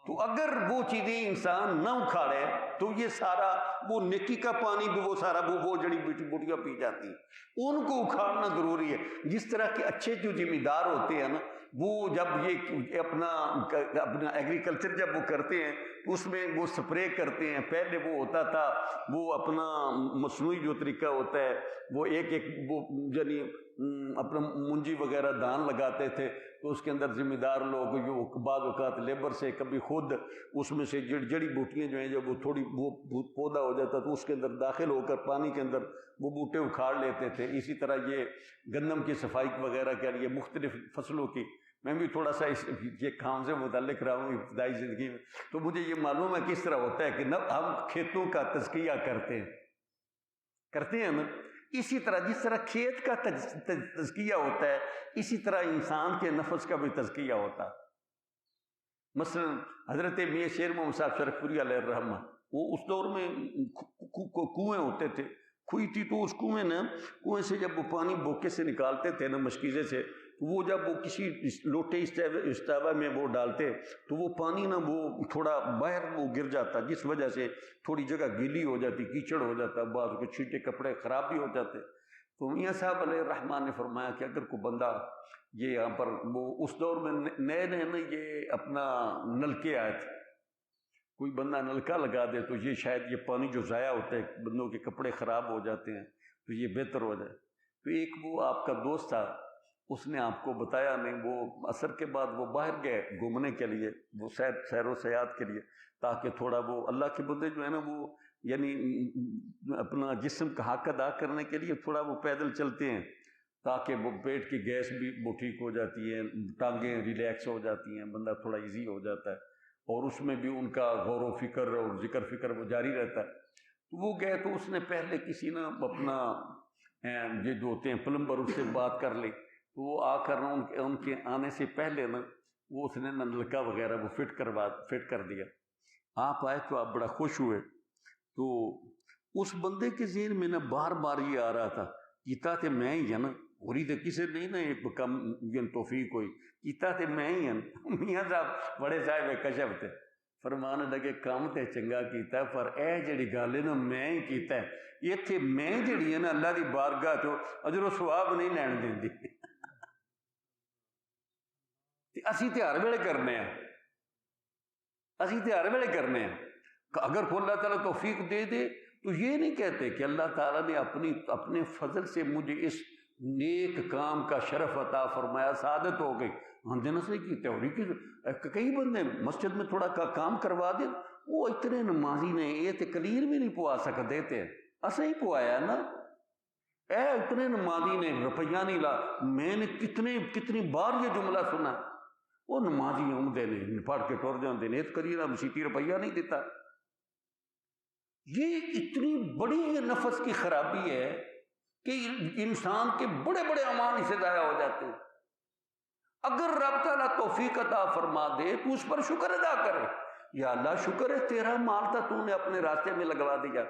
تو اگر وہ چیزیں انسان نہ اکھاڑے تو یہ سارا وہ نیکی کا پانی بھی وہ سارا وہ جڑی بوٹیاں پی جاتی ہیں. ان کو اکھاڑنا ضروری ہے. جس طرح کے اچھے جو ذمہ دار ہوتے ہیں نا، وہ جب یہ اپنا ایگریکلچر جب وہ کرتے ہیں تو اس میں وہ سپرے کرتے ہیں. پہلے وہ ہوتا تھا وہ اپنا مصنوعی جو طریقہ ہوتا ہے، وہ ایک وہ یعنی اپنا منجی وغیرہ دان لگاتے تھے، تو اس کے اندر ذمہ دار لوگ جو بعض اوقات لیبر سے، کبھی خود اس میں سے جڑی بوٹیاں جو ہیں جب وہ تھوڑی وہ پودا ہو جاتا تو اس کے اندر داخل ہو کر پانی کے اندر وہ بوٹے اکھاڑ لیتے تھے. اسی طرح یہ گندم کی صفائی وغیرہ کے لیے مختلف فصلوں کی، میں بھی تھوڑا سا یہ کام سے متعلق رہا ہوں ابتدائی زندگی میں، تو مجھے یہ معلوم ہے کس طرح ہوتا ہے کہ ہم کھیتوں کا تزکیہ کرتے ہیں نا. اسی طرح جس طرح کھیت کا تزکیہ ہوتا ہے، اسی طرح انسان کے نفس کا بھی تزکیہ ہوتا ہے. مثلا حضرت میاں شیر محمد صاحب شرف پوری علیہ الرحمہ، وہ اس دور میں کنویں ہوتے تھے، کھوئی تھی، تو اس کنویں سے جب وہ پانی بوکے سے نکالتے تھے نا، مشکیزے سے، تو وہ جب وہ کسی لوٹے استوا میں وہ ڈالتے تو وہ پانی نا وہ تھوڑا باہر وہ گر جاتا، جس وجہ سے تھوڑی جگہ گیلی ہو جاتی، کیچڑ ہو جاتا، بعض کو چھیٹے کپڑے خراب بھی ہو جاتے۔ تو میاں صاحب علیہ الرحمٰن نے فرمایا کہ اگر کوئی بندہ یہ یہاں پر وہ اس دور میں نئے نئے نا یہ اپنا نلکے آئے تھے، کوئی بندہ نلکا لگا دے تو یہ شاید یہ پانی جو ضائع ہوتا ہے، بندوں کے کپڑے خراب ہو جاتے ہیں تو یہ بہتر ہو جائے۔ تو ایک وہ آپ کا دوست تھا، اس نے آپ کو بتایا نہیں، وہ عصر کے بعد وہ باہر گئے گھومنے کے لیے، وہ سیر و سیاحت کے لیے، تاکہ تھوڑا وہ اللہ کے بندے جو ہے نا وہ یعنی اپنا جسم کا حق ادا کرنے کے لیے تھوڑا وہ پیدل چلتے ہیں، تاکہ وہ پیٹ کی گیس بھی وہ ٹھیک ہو جاتی ہے، ٹانگیں ریلیکس ہو جاتی ہیں، بندہ تھوڑا ایزی ہو جاتا ہے، اور اس میں بھی ان کا غور و فکر اور ذکر فکر وہ جاری رہتا ہے۔ تو وہ گئے تو اس نے پہلے کسی نا اپنا یہ جو ہوتے ہیں پلمبر، اس سے بات کر لی، تو وہ آ کر ان کے آنے سے پہلے نا وہ اس نے نلکا وغیرہ وہ فٹ کر دیا۔ آپ آئے تو آپ بڑا خوش ہوئے۔ تو اس بندے کے ذہن میں نا بار بار یہ آ رہا تھا، کیتا تے میں ہی ہے نا، ہو رہی تو کسی نہیں نا ایک کم توفیق ہوئی، کیتا تے میں ہی ہوں۔ میاں صاحب بڑے صاحب کشف تھے، فرمانے لگے کام تے چنگا کیتا پر اے جڑی گل ہے نا میں ہی کیتا ہے، یہ تھے میں جڑی ہے نا اللہ دی بارگاہ چو اجر و ثواب نہیں لین دیندی۔ اسی تے ہر ویلے کرنے ہیں، اسی تے ہر ویلے کرنے ہیں۔ اگر کو اللہ تعالیٰ توفیق دے دے تو یہ نہیں کہتے کہ اللہ تعالیٰ نے اپنے فضل سے مجھے اس نیک کام کا شرف عطا فرمایا، سعادت ہو گئی۔ ہم جنس نہیں کی تیوری کی کئی بندے مسجد میں تھوڑا کام کروا دیں، وہ اتنے نمازی نے یہ تقریر بھی نہیں پوا سکتے تھے، اسے ہی پوایا نا، اے اتنے نمازی نے روپیہ نہیں لا۔ میں نے کتنی بار یہ جملہ سنا، وہ نمازی عمدے نے پڑھ کے ٹر جاتے نے، کریے مسیتی روپیہ نہیں دیتا۔ یہ اتنی بڑی یہ نفس کی خرابی ہے کہ انسان کے بڑے بڑے اعمال سے ضائع ہو جاتے ہیں۔ اگر رب تعالیٰ توفیق عطا فرما دے تو اس پر شکر ادا کرے، یا اللہ شکر ہے تیرا مال تھا تو نے اپنے راستے میں لگوا دیا،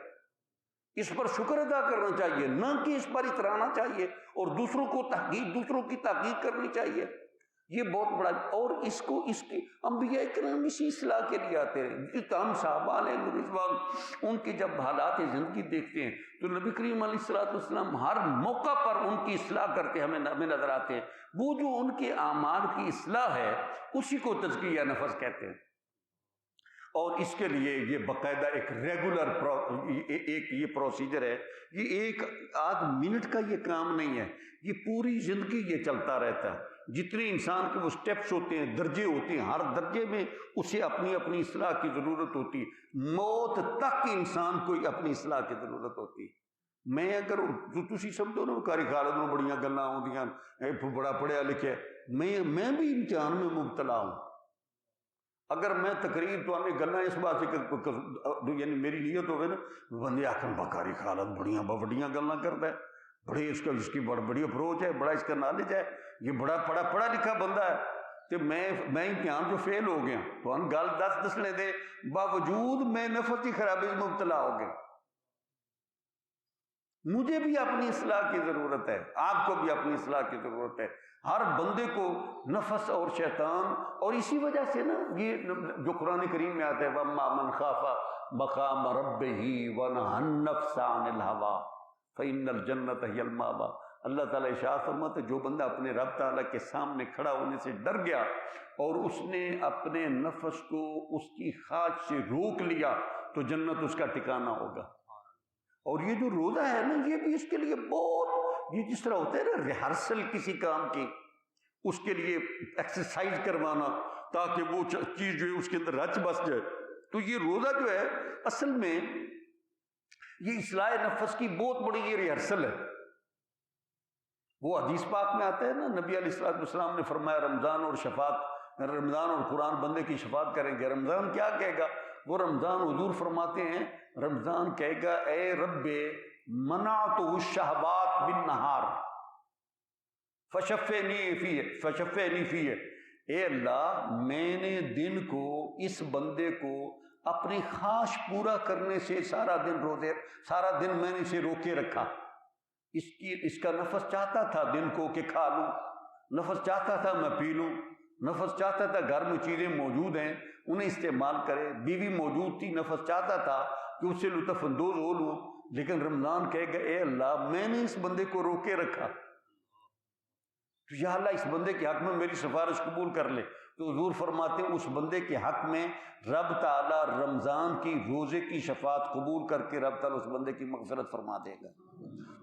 اس پر شکر ادا کرنا چاہیے، نہ کہ اس پر اترانا چاہیے اور دوسروں کی تحقیق کرنی چاہیے۔ یہ بہت بڑا، اور اس کی انبیاء کرام اسی اصلاح کے لیے آتے رہے۔ ہم صحابہ علیہ رضوان ان کی جب حالات زندگی دیکھتے ہیں تو نبی کریم علیہ السلام ہر موقع پر ان کی اصلاح کرتے ہمیں نظر آتے ہیں۔ وہ جو ان کے اعمال کی اصلاح ہے اسی کو تزکیہ نفس کہتے ہیں، اور اس کے لیے یہ باقاعدہ ایک ریگولر یہ پروسیجر ہے، یہ ایک آدھ منٹ کا یہ کام نہیں ہے، یہ پوری زندگی یہ چلتا رہتا ہے۔ جتنے انسان کے وہ سٹیپس ہوتے ہیں، درجے ہوتے ہیں، ہر درجے میں اسے اپنی اصلاح کی ضرورت ہوتی ہے، موت تک انسان کو اپنی اصلاح کی ضرورت ہوتی ہے۔ میں اگر تسی سمجھو نا کاری خالد میں بڑیاں گلاں ہوندیاں، بڑا پڑھیا لکھیا، میں بھی امتحان میں مبتلا ہوں۔ اگر میں تقریر تو آنے گلاں اس بات سے یعنی میری نیت ہوگی نا، بندے آخر بکاری خالد بڑیاں گلاں کرتا ہے، بڑی اس کی بڑی اپروچ ہے، بڑا اس کا نالج ہے، یہ بڑا پڑھا لکھا بندہ ہے، تو میں امتحان جو فیل ہو گیا تو ہم گل دسنے دے باوجود میں نفس کی خرابی میں مبتلا ہو گیا۔ مجھے بھی اپنی اصلاح کی ضرورت ہے، آپ کو بھی اپنی اصلاح کی ضرورت ہے، ہر بندے کو نفس اور شیطان، اور اسی وجہ سے نا یہ جو قرآن کریم میں آتا ہے وَأَمَّا مَنْ خَافَ مَقَامَ رَبِّهِ وَنَهَى النَّفْسَ عَنِ الْهَوَىٰ فَإِنَّ الْجَنَّةَ هِيَ الْمَأْوَىٰ۔ اللہ تعالیٰ ارشاد فرماتا ہے جو بندہ اپنے رب تعالیٰ کے سامنے کھڑا ہونے سے ڈر گیا اور اس نے اپنے نفس کو اس کی خواہش سے روک لیا تو جنت اس کا ٹھکانہ ہوگا۔ اور یہ جو روزہ ہے نا یہ بھی اس کے لیے بہت، یہ جس طرح ہوتا ہے نا ریہرسل کسی کام کی، اس کے لیے ایکسرسائز کروانا تاکہ وہ چیز جو ہے اس کے اندر رچ بس جائے، تو یہ روزہ جو ہے اصل میں یہ اصلاح نفس کی بہت بڑی یہ ریہرسل ہے۔ وہ حدیث پاک میں آتا ہے نا، نبی علیہ السلام نے فرمایا رمضان اور قرآن بندے کی شفاعت کریں گے۔ رمضان کیا کہے گا؟ وہ رمضان حضور فرماتے ہیں رمضان کہے گا اے رب منعتہ الشہوات بالنہار فشفینی فیہ، اے اللہ میں نے دن کو اس بندے کو اپنی خواہش پورا کرنے سے سارا دن میں نے اسے روکے رکھا، اس کا نفس چاہتا تھا دن کو کہ کھا لوں، نفس چاہتا تھا میں پی لوں، نفس چاہتا تھا گھر میں چیزیں موجود ہیں انہیں استعمال کرے، بیوی موجود تھی، نفس چاہتا تھا کہ اس سے لطف اندوز ہو لوں، لیکن رمضان کہے گا اے اللہ میں نے اس بندے کو روکے رکھا، تو یا اللہ اس بندے کے حق میں میری سفارش قبول کر لے۔ تو حضور فرماتے ہیں اس بندے کے حق میں رب تعالیٰ رمضان کی روزے کی شفاعت قبول کر کے رب تعالیٰ اس بندے کی مغفرت فرما دے گا۔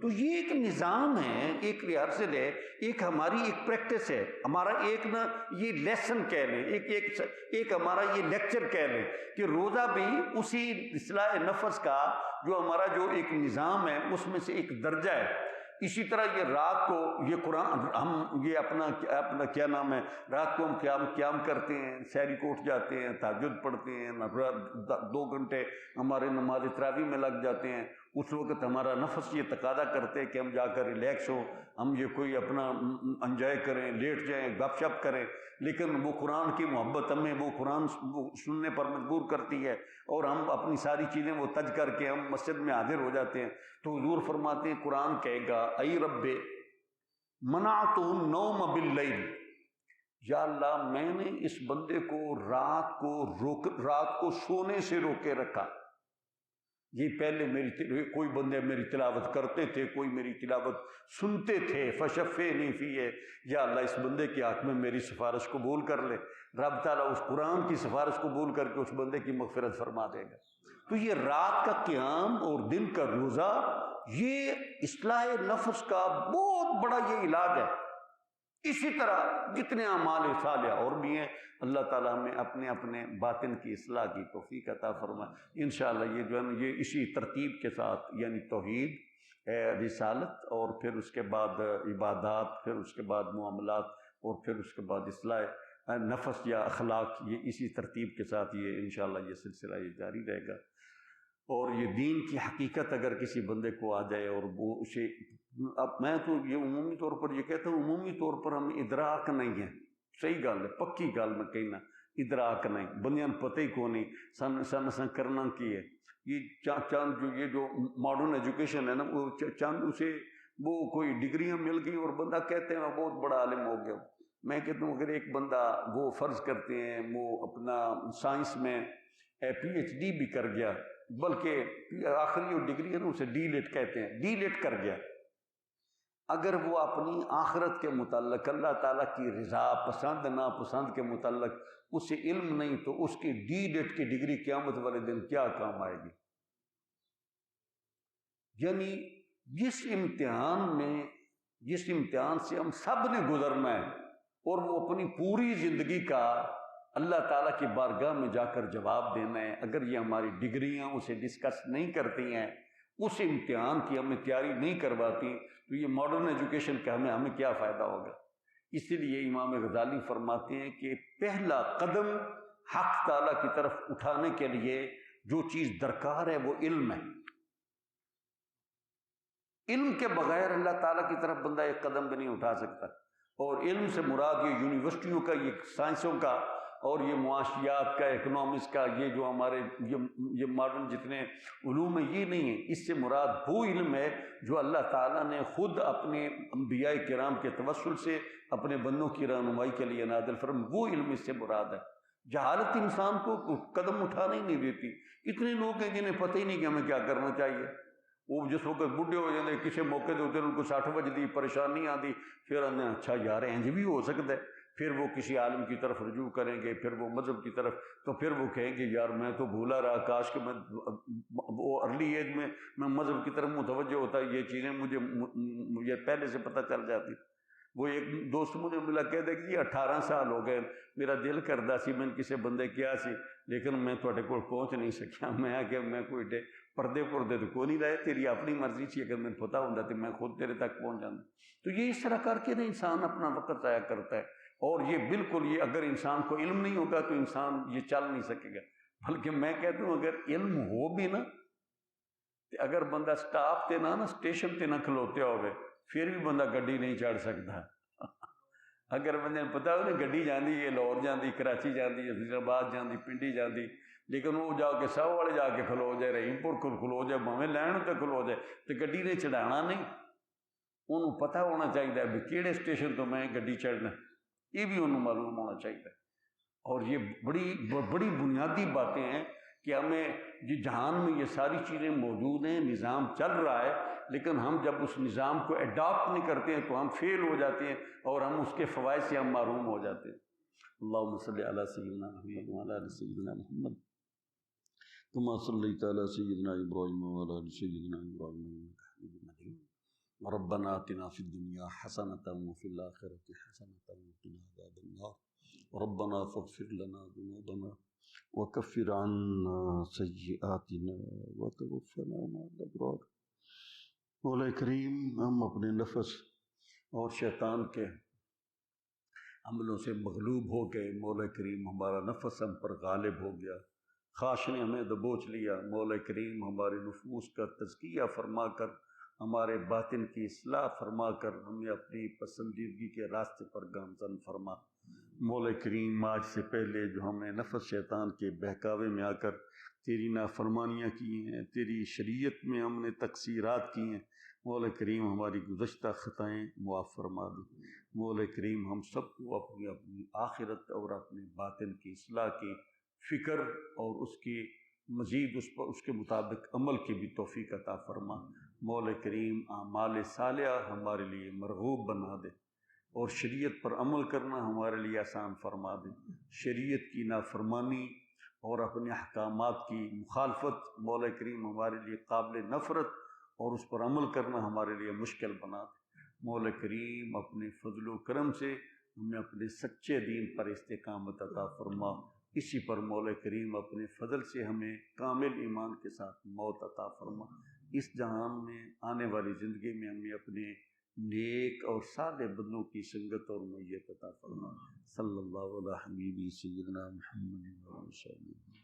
تو یہ ایک نظام ہے، ایک ریہرسل ہے، ایک ہماری ایک پریکٹس ہے، ہمارا ایک نا یہ لیسن کہہ لیں، ایک ہمارا یہ لیکچر کہہ لیں کہ روزہ بھی اسی اصلاح نفس کا جو ہمارا جو ایک نظام ہے اس میں سے ایک درجہ ہے۔ اسی طرح یہ رات کو یہ قرآن ہم یہ اپنا کیا نام ہے، رات کو ہم قیام کرتے ہیں، سحری کو اٹھ جاتے ہیں، تہجد پڑھتے ہیں، 2 گھنٹے ہمارے نماز تراویح میں لگ جاتے ہیں، اس وقت ہمارا نفس یہ تقاضا کرتے ہیں کہ ہم جا کر ریلیکس ہوں، ہم یہ کوئی اپنا انجوائے کریں، لیٹ جائیں، گپ شپ کریں، لیکن وہ قرآن کی محبت ہمیں وہ قرآن سننے پر مجبور کرتی ہے اور ہم اپنی ساری چیزیں وہ تج کر کے ہم مسجد میں حاضر ہو جاتے ہیں۔ تو حضور فرماتے ہیں قرآن کہے گا اے رب منعت النوم باللیل، یا اللہ میں نے اس بندے کو رات کو سونے سے روکے رکھا۔ یہ پہلے کوئی بندے میری تلاوت کرتے تھے، کوئی میری تلاوت سنتے تھے، فشفینی فیہ، یا اللہ اس بندے کے حق میں میری سفارش قبول کر لے۔ رب تعالیٰ اس قرآن کی سفارش قبول کر کے اس بندے کی مغفرت فرما دے گا۔ تو یہ رات کا قیام اور دن کا روزہ یہ اصلاح نفس کا بہت بڑا یہ علاج ہے۔ اسی طرح جتنے اعمال صالحہ اور بھی ہیں، اللہ تعالیٰ ہمیں اپنے باطن کی اصلاح کی توفیق عطا فرمائے۔ انشاءاللہ یہ جو ہے نا یہ اسی ترتیب کے ساتھ یعنی توحید، رسالت، اور پھر اس کے بعد عبادات، پھر اس کے بعد معاملات، اور پھر اس کے بعد اصلاح نفس یا اخلاق، یہ اسی ترتیب کے ساتھ یہ انشاءاللہ یہ سلسلہ یہ جاری رہے گا۔ اور یہ دین کی حقیقت اگر کسی بندے کو آ جائے اور وہ اسے، اب میں تو یہ عمومی طور پر یہ کہتا ہوں، عمومی طور پر ہم ادراک نہیں ہے، صحیح گل ہے، پکی گل میں کہنا، ادراک نہیں، بندیاں پتہ ہی کو نہیں سن کرنا کی ہے۔ یہ چند جو ماڈرن ایجوکیشن ہے نا، وہ چند اسے وہ کوئی ڈگریاں مل گئی اور بندہ کہتے ہیں میں بہت بڑا عالم ہو گیا۔ میں کہتا ہوں اگر ایک بندہ وہ فرض کرتے ہیں وہ اپنا سائنس میں PhD بھی کر گیا، بلکہ آخری جو ڈگری ہے نا اسے ڈی لیٹ کہتے ہیں، ڈی لیٹ کر گیا، اگر وہ اپنی آخرت کے متعلق اللہ تعالیٰ کی رضا پسند ناپسند کے متعلق اسے علم نہیں تو اس کی ڈی لیٹ کی ڈگری قیامت والے دن کیا کام آئے گی؟ یعنی جس امتحان سے ہم سب نے گزرنا ہے اور وہ اپنی پوری زندگی کا اللہ تعالیٰ کی بارگاہ میں جا کر جواب دینا ہے، اگر یہ ہماری ڈگریاں اسے ڈسکس نہیں کرتی ہیں، اس امتحان کی ہمیں تیاری نہیں کرواتی، تو یہ ماڈرن ایجوکیشن کا ہمیں کیا فائدہ ہوگا؟ اس لیے امام غزالی فرماتے ہیں کہ پہلا قدم حق تعالیٰ کی طرف اٹھانے کے لیے جو چیز درکار ہے وہ علم ہے۔ علم کے بغیر اللہ تعالیٰ کی طرف بندہ ایک قدم بھی نہیں اٹھا سکتا، اور علم سے مراد یہ یونیورسٹیوں کا، یہ سائنسوں کا، اور یہ معاشیات کا، اکنامکس کا، یہ جو ہمارے یہ ماڈرن جتنے علوم ہیں یہ نہیں ہے، اس سے مراد وہ علم ہے جو اللہ تعالیٰ نے خود اپنے انبیاء کرام کے توسل سے اپنے بندوں کی رہنمائی کے لیے نازل فرمایا، وہ علم اس سے مراد ہے۔ جہالت انسان کو قدم اٹھانے ہی نہیں دیتی۔ اتنے لوگ ہیں جنہیں پتہ ہی نہیں کہ ہمیں کیا کرنا چاہیے، وہ جس وقت بڈھے ہو جاتے کسی موقع دے ہوتے ان کو 60 بجتی پریشانی آتی، پھر انہیں اچھا یار انج بھی ہو سکتا ہے، پھر وہ کسی عالم کی طرف رجوع کریں گے، پھر وہ مذہب کی طرف، تو پھر وہ کہیں گے یار میں تو بھولا رہا، کاش کہ میں وہ ارلی ایج میں مذہب کی طرف متوجہ ہوتا، یہ چیزیں مجھے پہلے سے پتہ چل جاتی۔ وہ ایک دوست مجھے ملا، کہتے کہ یہ 18 سال ہو گئے، میرا دل کردا سی میں کسی بندے کیا سی لیکن میں تھوڑے کول پہنچ نہیں سکیا، میں کہ میں کوئی پردے تو کو نہیں رہے، تیری اپنی مرضی سی، اگر مجھے پتہ ہوتا تو میں خود تیرے تک پہنچ جاتا۔ تو یہ اس طرح کر کے نا انسان اپنا وقت ضائع کرتا ہے، اور یہ بالکل یہ اگر انسان کو علم نہیں ہوگا تو انسان یہ چل نہیں سکے گا۔ بلکہ میں کہتا ہوں اگر علم ہو بھی نا، اگر بندہ سٹاپ تے نہ اسٹیشن تے نہ کھلوتے ہوئے پھر بھی بندہ گڈی نہیں چڑھ سکتا۔ اگر بندے پتہ ہو نا گڈی جاندی ہے لاہور جاندی، کراچی جاندی، حیدر آباد جاندی، پنڈی جاندی، لیکن وہ جا کے سو والے جا کے کھلو جائے، رحیم پور کھلو جائے، بھویں لین تے کھلو جائے تو گڈی نے چڑھانا نہیں۔ انہوں پتہ ہونا چاہیے بھی کیڑے اسٹیشن تو میں گڈی چڑھنا، یہ بھی انہوں معلوم ہونا چاہیے۔ اور یہ بڑی بنیادی باتیں ہیں کہ ہمیں یہ جہان میں یہ ساری چیزیں موجود ہیں، نظام چل رہا ہے، لیکن ہم جب اس نظام کو اڈاپٹ نہیں کرتے ہیں تو ہم فیل ہو جاتے ہیں اور ہم اس کے فوائد سے ہم محروم ہو جاتے ہیں۔ اللہم صلی علی سیدنا محمد وعلی آل سیدنا محمد کما صلیت علی سیدنا ابراہیم وعلی آل سیدنا ابراہیم انک حمید مجید۔ ربنا آتنا فی الدنیا حسنۃ وفی الآخرۃ حسنۃ وقنا عذاب النار ربنا فاغفر لنا ذنوبنا وکفر عنا سیئاتنا وتوفنا مع الابرار۔ مولا کریم، ہم اپنے نفس اور شیطان کے عملوں سے مغلوب ہو گئے۔ مولا کریم، ہمارا نفس ہم پر غالب ہو گیا، خواہش نے ہمیں دبوچ لیا۔ مولا کریم، ہمارے نفوس کا تزکیہ فرما کر، ہمارے باطن کی اصلاح فرما کر ہمیں اپنی پسندیدگی کے راستے پر گامزن فرما۔ مولا کریم، آج سے پہلے جو ہم نے نفس شیطان کے بہکاوے میں آ کر تیری نافرمانیاں کی ہیں، تیری شریعت میں ہم نے تقصیرات کی ہیں، مولا کریم ہماری گزشتہ خطائیں معاف فرما دے۔ مولا کریم، ہم سب کو اپنی آخرت اور اپنے باطن کی اصلاح کی فکر اور اس کی مزید اس کے مطابق عمل کی بھی توفیق عطا فرما۔ مولا کریم، اعمال صالحہ ہمارے لیے مرغوب بنا دے اور شریعت پر عمل کرنا ہمارے لیے آسان فرما دے۔ شریعت کی نافرمانی اور اپنے احکامات کی مخالفت مولا کریم ہمارے لیے قابل نفرت اور اس پر عمل کرنا ہمارے لیے مشکل بنا دے۔ مولا کریم، اپنے فضل و کرم سے ہمیں اپنے سچے دین پر استقامت عطا فرما۔ اسی پر مولا کریم اپنے فضل سے ہمیں کامل ایمان کے ساتھ موت عطا فرما۔ اس جہان میں آنے والی زندگی میں ہمیں اپنے نیک اور صالح بندوں کی سنگت اور معیت عطا فرما۔ صلی اللہ علیہ حبیبی سیدنا محمد و علیہ وسلم۔